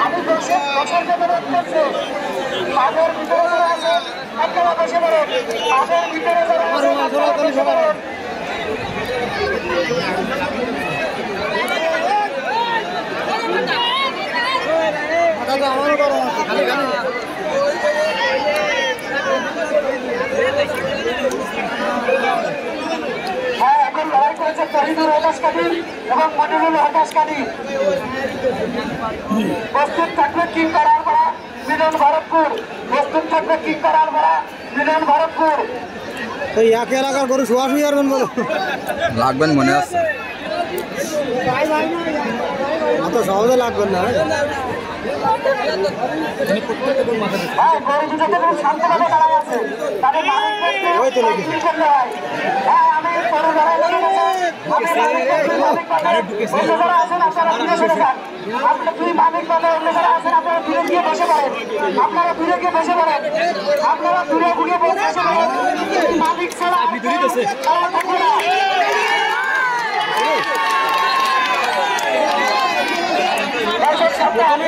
আমি দর্শকদের অনুরোধ করছি মাঠের ভিতরে যারা আছেন আপনারা বসে পড়েন। মাঠের ভিতরে যারা আছেন আপনারা বসে পড়েন। হ্যাঁ, এখন লড়াই করেছে তহিদুর হতাশকারী এবং মনিরুল হতাশকারী। প্রস্তুত থাকবে কিং করার ভরা মিলন ভরতপুর। প্রস্তুত থাকবে কিং করার ভরা মিলন ভরতপুর। এক এলাকার গরু শোয়া শুয়ে আসবেন বলো লাগবেন মনে আছে এত সহজে লাগবেন না। হ্যাঁ, গরু দুটোতে খুব শান্তভাবে দাঁড়ায় আছে। তাদের মালিকদেরকে হ্যাঁ, আমি গরু যারা এসে গেছে, আমি অন্য যারা আছেন আপনারা দূরে সরে যান। আপনার দুই মালিক বলে অন্য যারা আছেন আপনারা দূরে গিয়ে বসে পড়েন। আপনারা দূরে গিয়ে বসে পড়েন। আপনারা দূরে গিয়ে বসে পড়েন। মালিক ছাড়া তারা থাকবে না। দর্শক সামনে